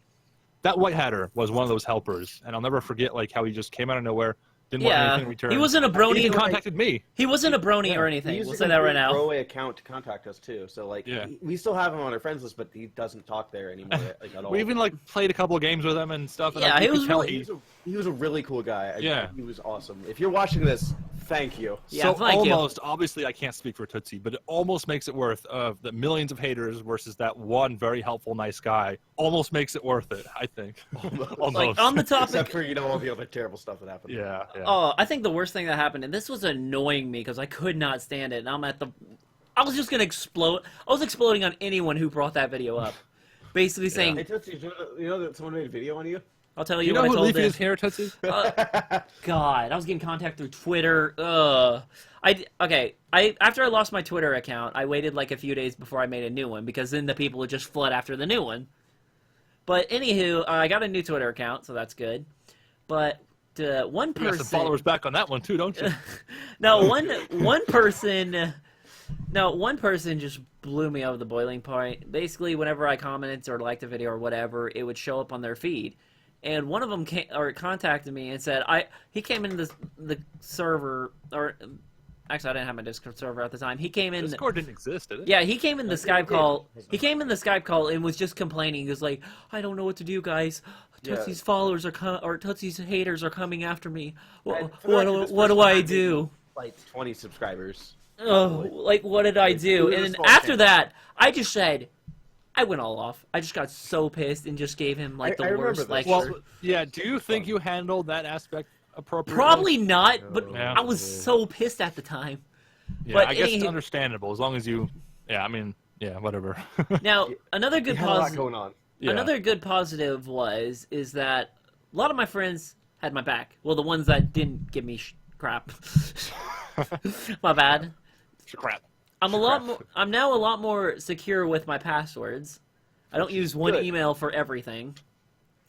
[SPEAKER 2] that white hatter was one of those helpers, and I'll never forget like how he just came out of nowhere, didn't want anything in return.
[SPEAKER 1] He wasn't a brony.
[SPEAKER 2] He contacted me.
[SPEAKER 1] He wasn't a brony or anything. We'll say that right now.
[SPEAKER 3] Throwaway account to contact us too. So like, we still have him on our friends list, but he doesn't talk there anymore like, at all.
[SPEAKER 2] We even like played a couple of games with him and stuff. And
[SPEAKER 1] yeah,
[SPEAKER 3] he was a really cool guy. He was awesome. If you're watching this, thank you.
[SPEAKER 1] Yeah,
[SPEAKER 2] so almost, obviously, I can't speak for Tootsie, but it almost makes it worth the millions of haters versus that one very helpful, nice guy. Almost makes it worth it, I think. Almost.
[SPEAKER 1] Like, on the topic,
[SPEAKER 3] except for all the other terrible stuff that happened.
[SPEAKER 2] Yeah.
[SPEAKER 1] Oh, I think the worst thing that happened, and this was annoying me because I could not stand it. And I was just gonna explode. I was exploding on anyone who brought that video up, basically saying,
[SPEAKER 3] "Hey Tootsie, you know that someone made a video on you?"
[SPEAKER 1] I'll tell you
[SPEAKER 2] know
[SPEAKER 1] what
[SPEAKER 2] who
[SPEAKER 1] I told
[SPEAKER 2] Leafyishere, Tootsie?
[SPEAKER 1] God, I was getting contact through Twitter. After I lost my Twitter account, I waited like a few days before I made a new one because then the people would just flood after the new one. But anywho, I got a new Twitter account, so that's good. But one person...
[SPEAKER 2] You got some followers back on that one too, don't you?
[SPEAKER 1] No, one person just blew me over the boiling point. Basically, whenever I commented or liked a video or whatever, it would show up on their feed. And one of them contacted me and said he came into the server, or actually I didn't have my Discord server at the time. He came in.
[SPEAKER 2] Discord didn't exist, did it?
[SPEAKER 1] Yeah, he came in the Skype call. He came in the Skype call and was just complaining. He was like, "I don't know what to do, guys. Tootsie's followers or Tootsie's haters are coming after me. What do I do?"
[SPEAKER 3] Like 20 subscribers.
[SPEAKER 1] Oh, like what did I do?
[SPEAKER 3] It was a
[SPEAKER 1] And then
[SPEAKER 3] small
[SPEAKER 1] after
[SPEAKER 3] chance.
[SPEAKER 1] that, I just said, I went all off. I just got so pissed and just gave him like
[SPEAKER 3] I
[SPEAKER 1] the
[SPEAKER 3] remember
[SPEAKER 1] worst
[SPEAKER 3] this.
[SPEAKER 1] lecture.
[SPEAKER 2] Well, yeah. Do you think you handled that aspect appropriately?
[SPEAKER 1] Probably not, but
[SPEAKER 2] Yeah.
[SPEAKER 1] I was so pissed at the time.
[SPEAKER 2] Yeah,
[SPEAKER 1] but
[SPEAKER 2] I guess it's
[SPEAKER 1] anywho-
[SPEAKER 2] understandable as long as you. Yeah, I mean, yeah, whatever.
[SPEAKER 1] Now, another
[SPEAKER 3] You
[SPEAKER 1] good
[SPEAKER 3] had a lot
[SPEAKER 1] positive.
[SPEAKER 3] going on.
[SPEAKER 2] Yeah.
[SPEAKER 1] Another good positive is that a lot of my friends had my back. Well, the ones that didn't give me crap. My bad.
[SPEAKER 2] Crap.
[SPEAKER 1] I'm now a lot more secure with my passwords. I don't use one
[SPEAKER 3] good.
[SPEAKER 1] email for everything.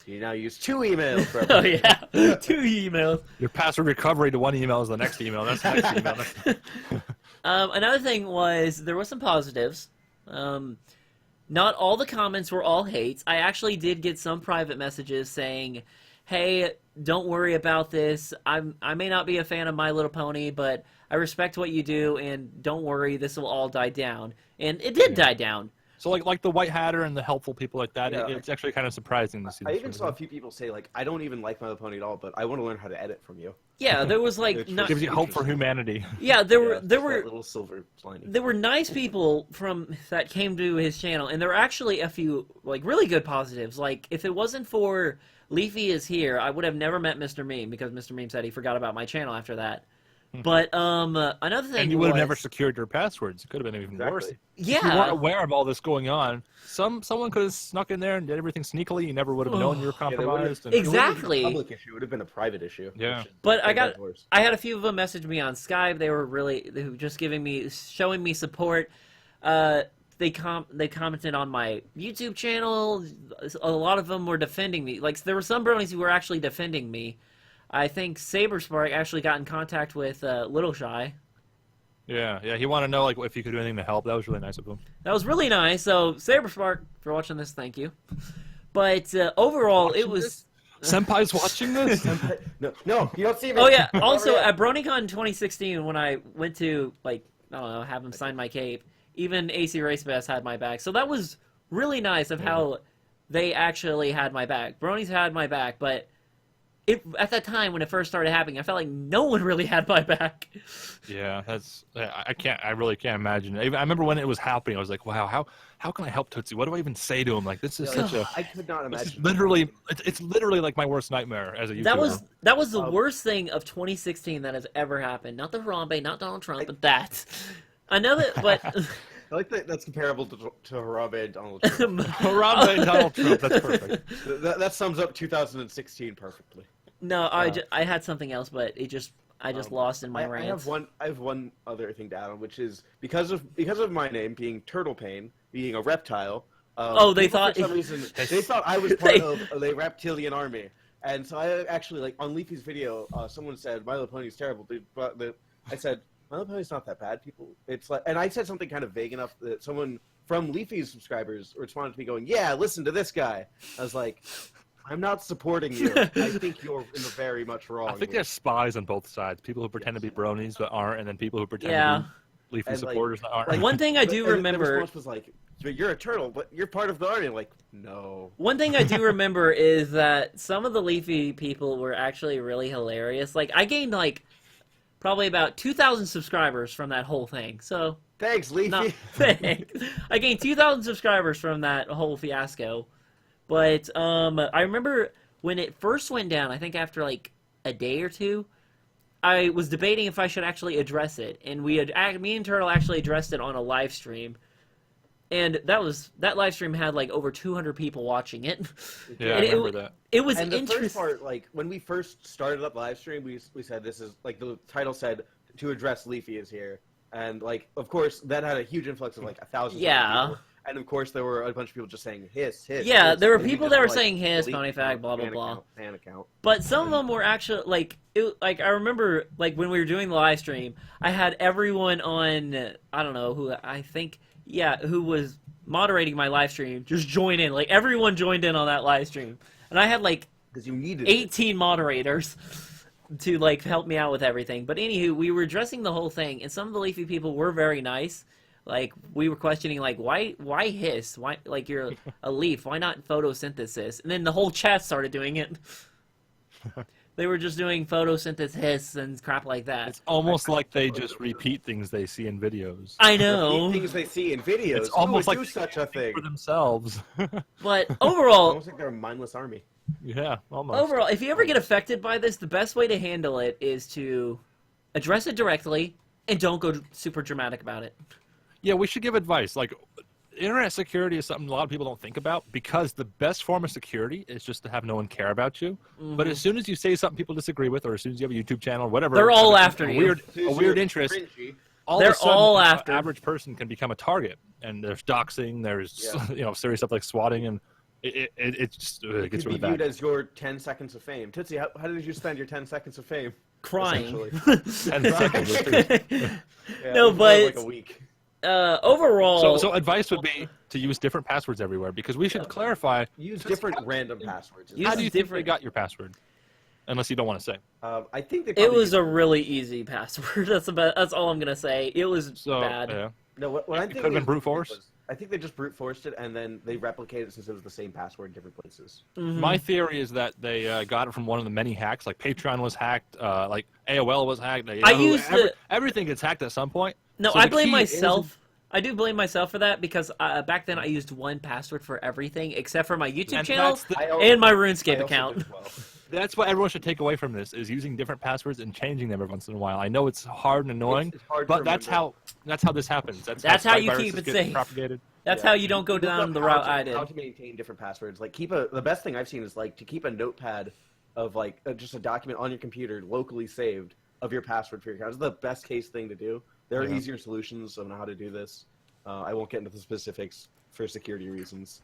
[SPEAKER 3] You now use 2 emails for
[SPEAKER 1] Oh
[SPEAKER 3] everything.
[SPEAKER 1] yeah, 2 emails.
[SPEAKER 2] Your password recovery to one email is the next email. That's the next email.
[SPEAKER 1] Another thing was there were some positives. Not all the comments were all hates. I actually did get some private messages saying, "Hey, don't worry about this. I may not be a fan of My Little Pony, but I respect what you do, and don't worry, this will all die down." And it did die down.
[SPEAKER 2] So like the White Hatter and the helpful people like that,
[SPEAKER 3] Yeah.
[SPEAKER 2] it's actually kind of surprising to see.
[SPEAKER 3] I
[SPEAKER 2] this
[SPEAKER 3] even
[SPEAKER 2] sort
[SPEAKER 3] saw a
[SPEAKER 2] of
[SPEAKER 3] few people say, like, I don't even like My Little Pony at all, but I want to learn how to edit from you.
[SPEAKER 1] Yeah, there was like
[SPEAKER 3] Which
[SPEAKER 1] not,
[SPEAKER 2] thing. Gives you hope for
[SPEAKER 3] Interesting.
[SPEAKER 2] humanity.
[SPEAKER 1] yeah, there
[SPEAKER 3] Yeah,
[SPEAKER 1] were there
[SPEAKER 3] just
[SPEAKER 1] were
[SPEAKER 3] that little silver lining.
[SPEAKER 1] there were nice people from that came to his channel, and there were actually a few like really good positives. Like if it wasn't for Leafyishere, I would have never met Mr. Meme because Mr. Meme said he forgot about my channel after that. But another thing
[SPEAKER 2] And you would have
[SPEAKER 1] was-
[SPEAKER 2] never secured your passwords. It could have been even worse.
[SPEAKER 3] Exactly.
[SPEAKER 2] If you weren't
[SPEAKER 1] yeah,
[SPEAKER 2] aware of all this going on, someone could have snuck in there and did everything sneakily. You never would have known you were
[SPEAKER 3] Yeah, they would've-
[SPEAKER 2] compromised. and-
[SPEAKER 3] it wouldn't have been
[SPEAKER 1] Exactly.
[SPEAKER 3] a public issue. It would have been a private issue.
[SPEAKER 2] Yeah.
[SPEAKER 3] which is
[SPEAKER 1] But I
[SPEAKER 3] way
[SPEAKER 1] got-
[SPEAKER 3] worse.
[SPEAKER 1] I had a few of them message me on Skype. They were just showing me support. They commented on my YouTube channel. A lot of them were defending me. Like there were some bronies who were actually defending me. I think Saberspark actually got in contact with LittleshyFIM.
[SPEAKER 2] Yeah. He wanted to know like if you could do anything to help. That was really nice of him.
[SPEAKER 1] That was really nice. So Saberspark, for watching this, thank you. But overall, it
[SPEAKER 2] Watching
[SPEAKER 1] was.
[SPEAKER 2] Senpai's watching this.
[SPEAKER 3] No, you don't see me.
[SPEAKER 1] Oh yeah.
[SPEAKER 3] Over
[SPEAKER 1] Also
[SPEAKER 3] here.
[SPEAKER 1] at BronyCon 2016, when I went to like I don't know have him sign my cape, even AC Race Bass had my back. So that was really nice of how they actually had my back. Brony's had my back, but at that time when it first started happening, I felt like no one really had my back.
[SPEAKER 2] Yeah, I really can't imagine. I remember when it was happening, I was like, wow, how can I help Tootsie? What do I even say to him? Like this is such a.
[SPEAKER 3] I could not
[SPEAKER 2] This is
[SPEAKER 3] imagine.
[SPEAKER 2] literally, it's literally like my worst nightmare as a YouTuber.
[SPEAKER 1] That was the worst thing of 2016 that has ever happened. Not the Harambe, not Donald Trump, but that. Another, but
[SPEAKER 3] I like that. That's comparable to Harambe and Donald Trump.
[SPEAKER 2] Harambe and Donald Trump. That's perfect.
[SPEAKER 3] that sums up 2016 perfectly.
[SPEAKER 1] no, I had something else, but I just lost in my
[SPEAKER 3] I
[SPEAKER 1] rants.
[SPEAKER 3] have one other thing to add on, which is because of my name being Turtle Pain, being a reptile.
[SPEAKER 1] They
[SPEAKER 3] people,
[SPEAKER 1] thought-
[SPEAKER 3] for some reason they thought I was part of a reptilian army, and so I actually like on Leafy's video, someone said My Little Pony's terrible, dude, but I said My Little Pony's not that bad. People, it's like, and I said something kind of vague enough that someone from Leafy's subscribers responded to me going, "Yeah, listen to this guy." I was like, I'm not supporting you. I think you're very much wrong.
[SPEAKER 2] I think
[SPEAKER 3] here.
[SPEAKER 2] there's spies on both sides. People who pretend to be bronies but aren't, and then people who pretend
[SPEAKER 1] Yeah.
[SPEAKER 2] to be Leafy
[SPEAKER 3] And, like-
[SPEAKER 2] supporters that aren't.
[SPEAKER 3] like,
[SPEAKER 1] One thing I do
[SPEAKER 3] And the
[SPEAKER 1] remember.
[SPEAKER 3] response was like, "You're a turtle, but you're part of the army." I'm like, no.
[SPEAKER 1] One thing I do remember is that some of the Leafy people were actually really hilarious. Like I gained like probably about 2,000 subscribers from that whole thing. So
[SPEAKER 3] Thanks, Leafy.
[SPEAKER 1] not thanks. I gained 2,000 subscribers from that whole fiasco. But I remember when it first went down. I think after like a day or two, I was debating if I should actually address it, and me and Turtle actually addressed it on a live stream. And that live stream had like over 200 people watching it.
[SPEAKER 2] Yeah, I
[SPEAKER 1] And
[SPEAKER 2] remember that.
[SPEAKER 1] It was
[SPEAKER 3] And the first
[SPEAKER 1] interesting.
[SPEAKER 3] part, like when we first started up live stream, we said this is like the title said to address Leafyishere, and like of course that had a huge influx of like 1,000.
[SPEAKER 1] Yeah.
[SPEAKER 3] people. And of course there were a bunch of people just saying hiss.
[SPEAKER 1] Yeah,
[SPEAKER 3] hiss,
[SPEAKER 1] there were
[SPEAKER 3] and we
[SPEAKER 1] people
[SPEAKER 3] just,
[SPEAKER 1] that were
[SPEAKER 3] like,
[SPEAKER 1] saying hiss,
[SPEAKER 3] delete
[SPEAKER 1] pony fag, blah, blah,
[SPEAKER 3] fan
[SPEAKER 1] blah.
[SPEAKER 3] account, fan account.
[SPEAKER 1] But some of them were actually like I remember like when we were doing the live stream, I had everyone on I don't know who was moderating my live stream just join in. Like everyone joined in on that live stream, and I had like
[SPEAKER 3] Because you needed
[SPEAKER 1] 18 moderators to like help me out with everything. But anywho, we were addressing the whole thing, and some of the Leafy people were very nice. Like we were questioning, like why hiss? Why like you're a leaf? Why not photosynthesis? And then the whole chat started doing it. They were just doing photosynthesis and crap like that.
[SPEAKER 2] It's almost like they just repeat things they see in videos.
[SPEAKER 1] I know.
[SPEAKER 3] Things they see in videos.
[SPEAKER 2] It's almost like
[SPEAKER 3] do such a thing
[SPEAKER 2] for themselves.
[SPEAKER 1] But overall,
[SPEAKER 3] almost like they're a mindless army.
[SPEAKER 2] Yeah, almost.
[SPEAKER 1] overall, if you ever get affected by this, the best way to handle it is to address it directly and don't go super dramatic about it.
[SPEAKER 2] Yeah, we should give advice. Like, internet security is something a lot of people don't think about because the best form of security is just to have no one care about you. But as soon as you say something people disagree with, or as soon as you have a YouTube channel, whatever,
[SPEAKER 1] They're all after you.
[SPEAKER 2] A weird interest.
[SPEAKER 3] Cringy.
[SPEAKER 1] They're
[SPEAKER 2] Of a sudden,
[SPEAKER 1] all
[SPEAKER 2] an
[SPEAKER 1] after.
[SPEAKER 2] average person can become a target, and there's doxing, there's serious stuff like swatting, and it just
[SPEAKER 3] It
[SPEAKER 2] gets
[SPEAKER 3] could
[SPEAKER 2] really
[SPEAKER 3] be viewed
[SPEAKER 2] bad.
[SPEAKER 3] as your 10 seconds of fame. Tootsie, how did you spend your 10 seconds of fame?
[SPEAKER 1] Crying.
[SPEAKER 2] 10 seconds.
[SPEAKER 3] Yeah,
[SPEAKER 1] No,
[SPEAKER 3] it was
[SPEAKER 1] but-
[SPEAKER 3] like a week.
[SPEAKER 1] Overall,
[SPEAKER 2] So advice would be to use different passwords everywhere because we should clarify.
[SPEAKER 3] Use different random passwords.
[SPEAKER 1] Use
[SPEAKER 2] How do you think they
[SPEAKER 1] different-
[SPEAKER 2] got your password? Unless you don't want to say.
[SPEAKER 3] I think they
[SPEAKER 1] it
[SPEAKER 3] probably
[SPEAKER 1] was
[SPEAKER 3] used-
[SPEAKER 1] a really easy password. That's all I'm gonna say. It was
[SPEAKER 2] So
[SPEAKER 1] bad.
[SPEAKER 2] yeah.
[SPEAKER 3] No, what I think
[SPEAKER 2] could have been
[SPEAKER 3] they-
[SPEAKER 2] brute force.
[SPEAKER 3] was- I think they just brute forced it, and then they replicated it since it was the same password in different places.
[SPEAKER 2] My theory is that they got it from one of the many hacks. Like Patreon was hacked, like AOL was hacked.
[SPEAKER 1] I used
[SPEAKER 2] everything gets hacked at some point.
[SPEAKER 1] No,
[SPEAKER 2] So
[SPEAKER 1] I
[SPEAKER 2] the
[SPEAKER 1] blame
[SPEAKER 2] key
[SPEAKER 1] myself. I do blame myself for that because back then I used one password for everything except for my YouTube
[SPEAKER 2] And
[SPEAKER 1] channel
[SPEAKER 2] that's the-
[SPEAKER 3] I al-
[SPEAKER 1] and my
[SPEAKER 3] I
[SPEAKER 1] RuneScape
[SPEAKER 3] also
[SPEAKER 1] account.
[SPEAKER 3] did as well.
[SPEAKER 2] That's what everyone should take away from this: is using different passwords and changing them every once in a while. I know it's hard and annoying,
[SPEAKER 3] It's hard to
[SPEAKER 2] but that's
[SPEAKER 3] remember.
[SPEAKER 2] how this happens.
[SPEAKER 1] That's how you
[SPEAKER 2] viruses
[SPEAKER 1] keep it
[SPEAKER 2] get
[SPEAKER 1] safe.
[SPEAKER 2] Propagated.
[SPEAKER 1] That's
[SPEAKER 3] Yeah.
[SPEAKER 1] how you don't go
[SPEAKER 3] Look
[SPEAKER 1] down
[SPEAKER 3] up
[SPEAKER 1] the
[SPEAKER 3] how
[SPEAKER 1] route
[SPEAKER 3] to-
[SPEAKER 1] I did.
[SPEAKER 3] How to maintain different passwords. Like the best thing I've seen is like to keep a notepad of like just a document on your computer locally saved of your password for your account. It's the best case thing to do. There are
[SPEAKER 2] Yeah.
[SPEAKER 3] easier solutions on how to do this. I won't get into the specifics for security reasons.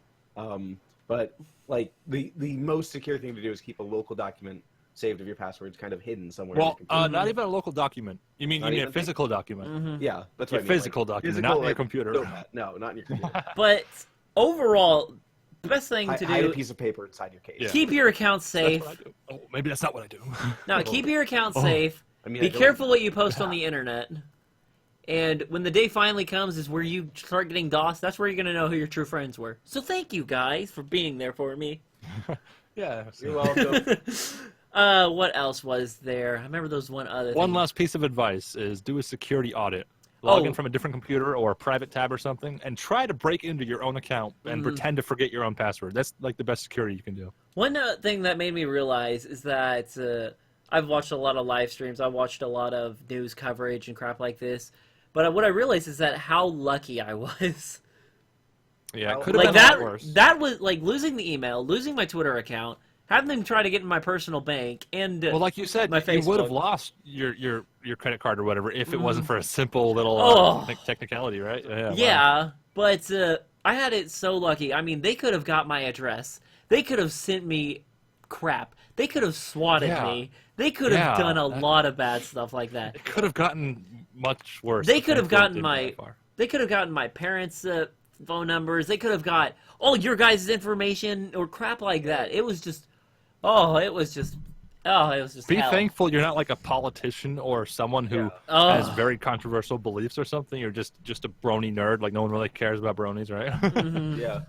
[SPEAKER 3] But like the most secure thing to do is keep a local document saved of your passwords kind of hidden somewhere. on your
[SPEAKER 2] Well,
[SPEAKER 3] computer.
[SPEAKER 2] not even a document. You mean
[SPEAKER 3] Not
[SPEAKER 2] a
[SPEAKER 3] even-
[SPEAKER 2] physical document?
[SPEAKER 3] Yeah, that's
[SPEAKER 2] Your
[SPEAKER 3] what I mean.
[SPEAKER 2] physical document,
[SPEAKER 3] physical,
[SPEAKER 2] not in your
[SPEAKER 3] like,
[SPEAKER 2] computer.
[SPEAKER 3] notepad. No, not in your computer.
[SPEAKER 1] But overall, the best thing to
[SPEAKER 3] Hide a
[SPEAKER 1] do,
[SPEAKER 3] piece of paper inside your case.
[SPEAKER 2] Yeah.
[SPEAKER 1] keep your account
[SPEAKER 2] That's
[SPEAKER 1] safe.
[SPEAKER 2] what I do. Oh, maybe that's not what I do.
[SPEAKER 1] No, keep your account
[SPEAKER 2] Oh.
[SPEAKER 1] safe.
[SPEAKER 3] I mean,
[SPEAKER 1] Be
[SPEAKER 3] I don't-
[SPEAKER 1] careful what you post on the internet. And when the day finally comes is where you start getting DOS, that's where you're going to know who your true friends were. So thank you guys for being there for me.
[SPEAKER 2] Yeah.
[SPEAKER 3] You're welcome.
[SPEAKER 1] What else was there? I remember there was one other
[SPEAKER 2] One
[SPEAKER 1] thing.
[SPEAKER 2] last piece of advice is do a security audit. Log
[SPEAKER 1] Oh.
[SPEAKER 2] in from a different computer or a private tab or something, and try to break into your own account and pretend to forget your own password. That's like the best security you can do.
[SPEAKER 1] One thing that made me realize is that I've watched a lot of live streams. I've watched a lot of news coverage and crap like this. But what I realized is that how lucky I was.
[SPEAKER 2] Yeah, it
[SPEAKER 3] Like
[SPEAKER 2] could have
[SPEAKER 1] Like
[SPEAKER 2] been a lot
[SPEAKER 1] that,
[SPEAKER 2] worse.
[SPEAKER 1] that was like losing the email, losing my Twitter account, having them try to get in my personal bank, and
[SPEAKER 2] Well, like you said,
[SPEAKER 1] my
[SPEAKER 2] you would have
[SPEAKER 1] Facebook.
[SPEAKER 2] lost your credit card or whatever if it wasn't for a simple little
[SPEAKER 1] Oh.
[SPEAKER 2] technicality, right? Wow.
[SPEAKER 1] yeah. But I had it so lucky. I mean, they could have got my address. They could have sent me crap. They could have swatted
[SPEAKER 2] Yeah.
[SPEAKER 1] me. They could have
[SPEAKER 2] Yeah,
[SPEAKER 1] done a
[SPEAKER 2] that-
[SPEAKER 1] lot of bad stuff like that.
[SPEAKER 2] It could have gotten much worse.
[SPEAKER 1] They
[SPEAKER 2] if
[SPEAKER 1] could have
[SPEAKER 2] Thankfully it
[SPEAKER 1] gotten
[SPEAKER 2] didn't
[SPEAKER 1] my-
[SPEAKER 2] go that far.
[SPEAKER 1] They could have gotten my parents' phone numbers. They could have got all your guys' information or crap like that. It was just, it was just
[SPEAKER 2] Be
[SPEAKER 1] hell.
[SPEAKER 2] thankful you're not like a politician or someone who
[SPEAKER 3] Yeah.
[SPEAKER 1] Oh.
[SPEAKER 2] has very controversial beliefs or something. You're just a brony nerd. Like no one really cares about bronies, right?
[SPEAKER 3] Yeah,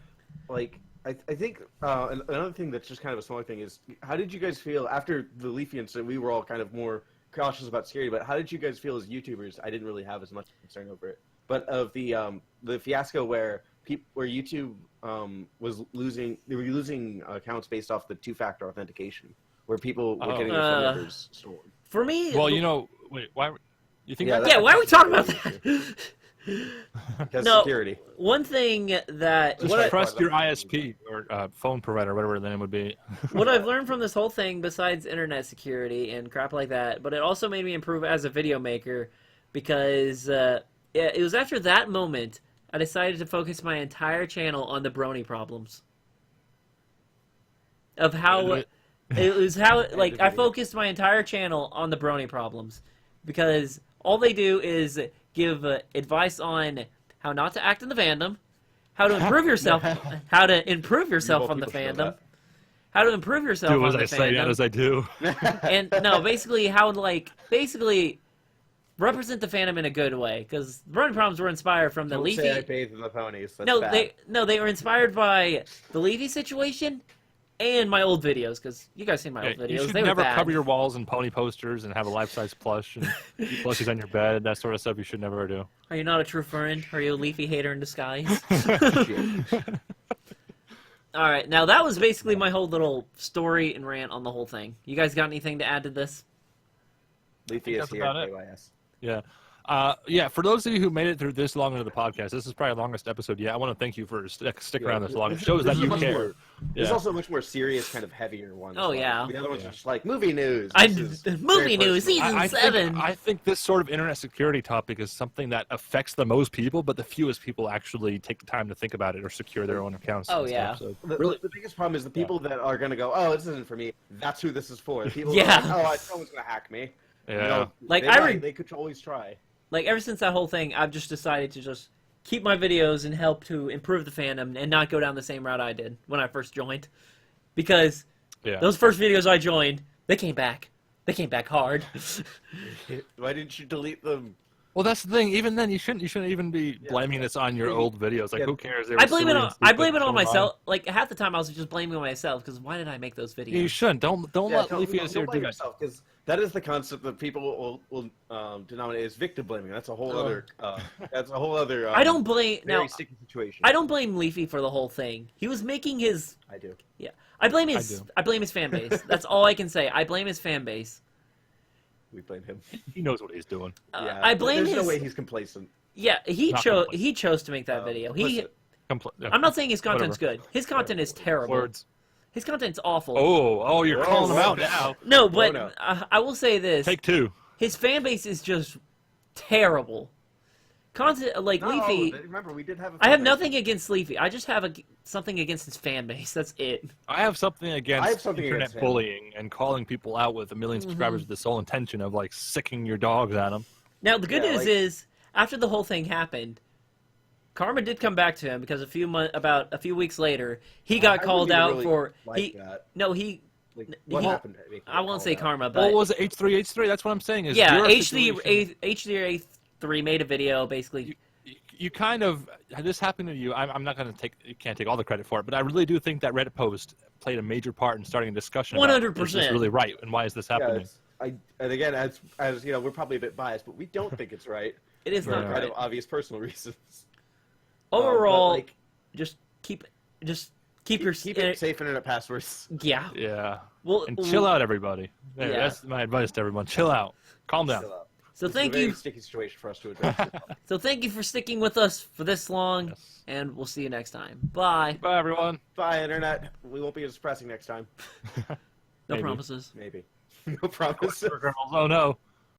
[SPEAKER 3] like I think another thing that's just kind of a smaller thing is how did you guys feel after the Leafy incident? We were all kind of more cautious about security, but how did you guys feel as YouTubers? I didn't really have as much concern over it, but of the fiasco where YouTube was losing, they were losing accounts based off the two-factor authentication, where people were getting their phone numbers stolen.
[SPEAKER 1] For me,
[SPEAKER 2] Well, wait, why? You think
[SPEAKER 3] Yeah,
[SPEAKER 2] that?
[SPEAKER 1] yeah, why are we talking about that?
[SPEAKER 3] Because
[SPEAKER 1] No.
[SPEAKER 3] security.
[SPEAKER 1] One thing that
[SPEAKER 2] Just
[SPEAKER 1] what I,
[SPEAKER 2] trust your ISP or phone provider, whatever the name would be.
[SPEAKER 1] what I've learned from this whole thing, besides internet security and crap like that, but it also made me improve as a video maker because it was after that moment I decided to focus my entire channel on the Brony Problems. Of how it was how like I focused my entire channel on the Brony Problems because all they do is give advice on how not to act in the fandom, how to improve yourself, how to improve yourself on the
[SPEAKER 3] people should know
[SPEAKER 1] fandom, how to improve yourself
[SPEAKER 2] Do
[SPEAKER 1] on
[SPEAKER 2] as
[SPEAKER 1] the
[SPEAKER 2] I say, not
[SPEAKER 1] fandom,
[SPEAKER 2] as I do.
[SPEAKER 1] and no, basically how to basically represent the fandom in a good way because the Brony Problems were inspired from the
[SPEAKER 3] Don't
[SPEAKER 1] Leafy.
[SPEAKER 3] say I bathed in the ponies. That's
[SPEAKER 1] No,
[SPEAKER 3] bad.
[SPEAKER 1] they were inspired by the Leafy situation and my old videos, because you guys seen my old videos.
[SPEAKER 2] You should
[SPEAKER 1] they
[SPEAKER 2] never
[SPEAKER 1] were bad.
[SPEAKER 2] cover your walls in pony posters and have a life-size plush and plushies on your bed. That sort of stuff you should never do.
[SPEAKER 1] Are you not a true friend? Are you a Leafy hater in disguise? All right, now that was basically my whole little story and rant on the whole thing. You guys got anything to add to this?
[SPEAKER 3] Leafyishere, KYS.
[SPEAKER 2] Yeah. Yeah, for those of you who made it through this long into the podcast, this is probably the longest episode yet. I want to thank you for sticking around this long. It shows that you care.
[SPEAKER 3] There's also a much more serious, kind of heavier one.
[SPEAKER 1] Oh, yeah.
[SPEAKER 3] The other ones are just like movie news.
[SPEAKER 1] Movie news, season 7.
[SPEAKER 2] I think this sort of internet security topic is something that affects the most people, but the fewest people actually take the time to think about it or secure their own accounts.
[SPEAKER 1] Oh,
[SPEAKER 2] and
[SPEAKER 1] yeah.
[SPEAKER 2] Stuff, so.
[SPEAKER 3] The biggest problem is the people that are going to go, oh, this isn't for me. That's who this is for. The people
[SPEAKER 1] Yeah.
[SPEAKER 3] that are like, oh, someone's going to hack me.
[SPEAKER 2] Yeah.
[SPEAKER 3] You know,
[SPEAKER 1] Like,
[SPEAKER 3] they could always try.
[SPEAKER 1] Like, ever since that whole thing, I've just decided to just keep my videos and help to improve the fandom and not go down the same route I did when I first joined. Because those first videos I joined, they came back. They came back hard.
[SPEAKER 3] Why didn't you delete them?
[SPEAKER 2] Well, that's the thing. Even then, you shouldn't even be blaming this on your old videos. Like, who cares?
[SPEAKER 1] I blame it on myself. Like, half the time I was just blaming myself because why did I make those videos?
[SPEAKER 2] You shouldn't. Don't let Leafyishere do that.
[SPEAKER 3] Because that is the concept that people will denominate as victim blaming. That's a whole other. That's a whole other.
[SPEAKER 1] I don't blame
[SPEAKER 3] very sticky situation.
[SPEAKER 1] I don't blame Leafy for the whole thing. He was making his.
[SPEAKER 3] I do.
[SPEAKER 1] Yeah, I blame his fan base. That's all I can say. I blame his fan base.
[SPEAKER 3] We blame him.
[SPEAKER 2] He knows what he's doing.
[SPEAKER 1] I blame
[SPEAKER 3] There's no way he's complacent.
[SPEAKER 1] Yeah, he chose to make that video. I'm not saying his content's good. His content is terrible.
[SPEAKER 2] Words.
[SPEAKER 1] His content's awful.
[SPEAKER 2] Oh, you're calling him out now.
[SPEAKER 1] No, but I will say this.
[SPEAKER 2] Take 2.
[SPEAKER 1] His fan base is just terrible. Content like Leafy.
[SPEAKER 3] Remember, we did have.
[SPEAKER 1] I have nothing against Leafy. I just have something against his fan base. That's it.
[SPEAKER 2] I have something against internet bullying and calling people out with 1 million subscribers with the sole intention of like sicking your dogs at them.
[SPEAKER 1] Now the good news is, after the whole thing happened, karma did come back to him because about a few weeks later, he got called out for
[SPEAKER 3] What happened?
[SPEAKER 1] I won't say karma, but
[SPEAKER 2] what was it? H3H3? That's what I'm saying. Is
[SPEAKER 1] H3H3 made a video basically.
[SPEAKER 2] You kind of this happened to you. I'm not going to you can't take all the credit for it, but I really do think that Reddit post played a major part in starting a discussion.
[SPEAKER 1] 100%.
[SPEAKER 2] Is this really right, and why is this happening?
[SPEAKER 3] And again, as you know, we're probably a bit biased, but we don't think it's right.
[SPEAKER 1] It is not
[SPEAKER 3] for
[SPEAKER 1] right.
[SPEAKER 3] Of obvious personal reasons.
[SPEAKER 1] Overall, just keep your
[SPEAKER 3] safe internet passwords.
[SPEAKER 1] Yeah.
[SPEAKER 2] Yeah. Well, and chill out, everybody. That's my advice to everyone. Chill out. Calm down.
[SPEAKER 3] Chill out.
[SPEAKER 1] So thank you.
[SPEAKER 3] It's a very sticky situation for us to address.
[SPEAKER 1] So thank you for sticking with us for this long, and we'll see you next time. Bye.
[SPEAKER 2] Bye, everyone.
[SPEAKER 3] Bye, internet. We won't be as depressing next time.
[SPEAKER 1] No promises.
[SPEAKER 3] Maybe. No promises.
[SPEAKER 2] Oh no.